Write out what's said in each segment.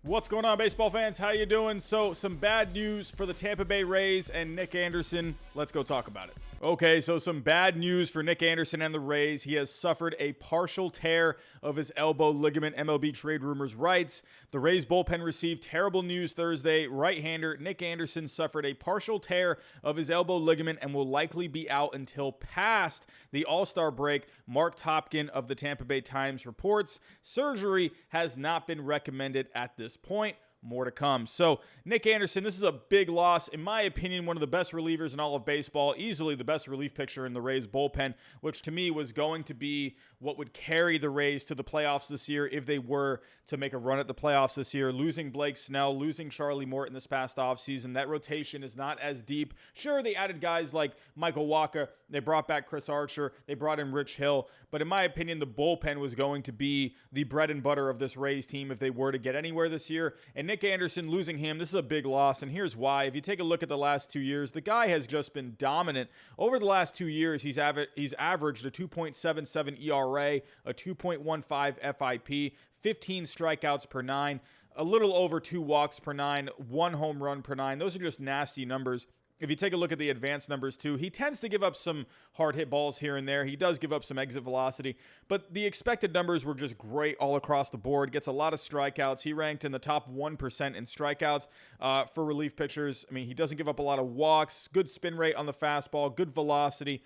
What's going on, baseball fans? How you doing? So, some bad news for the Tampa Bay Rays and Nick Anderson. Let's go talk about it. Okay, so some bad news for Nick Anderson and the Rays. He has suffered a partial tear of his elbow ligament, MLB trade rumors writes. The Rays bullpen received terrible news Thursday. Right-hander Nick Anderson suffered a partial tear of his elbow ligament and will likely be out until past the All-Star break. Mark Topkin of the Tampa Bay Times reports surgery has not been recommended at this point. More to come. So, Nick Anderson, this is a big loss. In my opinion, one of the best relievers in all of baseball, easily the best relief pitcher in the Rays bullpen, which to me was going to be what would carry the Rays to the playoffs this year if they were to make a run at the playoffs this year. Losing Blake Snell, losing Charlie Morton this past offseason, that rotation is not as deep. Sure, they added guys like Michael Wacha. They brought back Chris Archer. They brought in Rich Hill. But in my opinion, the bullpen was going to be the bread and butter of this Rays team if they were to get anywhere this year. And Nick Anderson, losing him, this is a big loss, and here's why. If you take a look at the last 2 years, the guy has just been dominant. Over the last 2 years, he's averaged a 2.77 ERA, a 2.15 FIP, 15 strikeouts per nine, a little over 2 walks per nine, 1 home run per nine. Those are just nasty numbers. If you take a look at the advanced numbers too, he tends to give up some hard hit balls here and there. He does give up some exit velocity, but the expected numbers were just great all across the board. Gets a lot of strikeouts. He ranked in the top 1% in strikeouts for relief pitchers. I mean, he doesn't give up a lot of walks, good spin rate on the fastball, good velocity,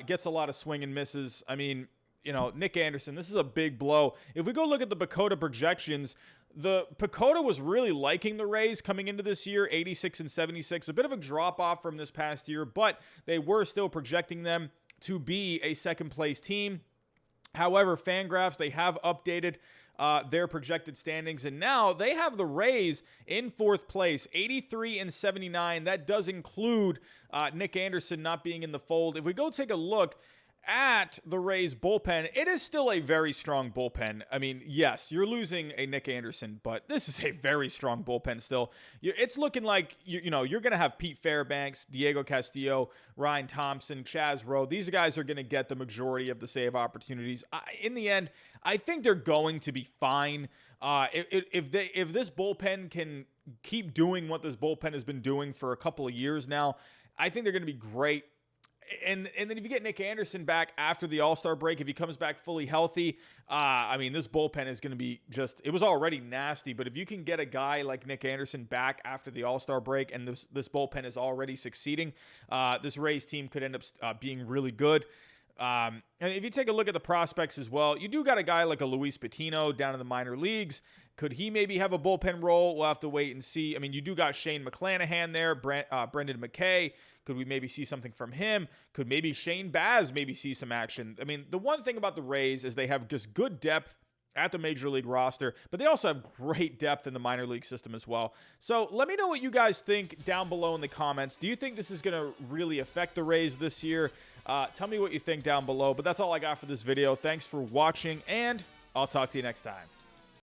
gets a lot of swing and misses. I mean, you know, Nick Anderson, this is a big blow. If we go look at the PECOTA projections, the PECOTA was really liking the Rays coming into this year, 86 and 76, a bit of a drop-off from this past year, but they were still projecting them to be a second-place team. However, Fangraphs, they have updated their projected standings, and now they have the Rays in 4th place, 83 and 79. That does include Nick Anderson not being in the fold. If we go take a look at the Rays bullpen, it is still a very strong bullpen. I mean, yes, you're losing a Nick Anderson, but this is a very strong bullpen still. It's looking like, you're going to have Pete Fairbanks, Diego Castillo, Ryan Thompson, Chaz Rowe. These guys are going to get the majority of the save opportunities. In the end, I think they're going to be fine. If this bullpen can keep doing what this bullpen has been doing for a couple of years now, I think they're going to be great. And then if you get Nick Anderson back after the All-Star break, if he comes back fully healthy, I mean, this bullpen is going to be it was already nasty, but if you can get a guy like Nick Anderson back after the All-Star break and this bullpen is already succeeding, this Rays team could end up being really good. And if you take a look at the prospects as well, you do got a guy like a Luis Patino down in the minor leagues. Could he maybe have a bullpen role? We'll have to wait and see. I mean, you do got Shane McClanahan there, Brendan McKay. Could we maybe see something from him? Could maybe Shane Baz maybe see some action? I mean, the one thing about the Rays is they have just good depth at the major league roster, but they also have great depth in the minor league system as well. So let me know what you guys think down below in the comments. Do you think this is going to really affect the Rays this year? Tell me what you think down below, but that's all I got for this video. Thanks for watching, and I'll talk to you next time.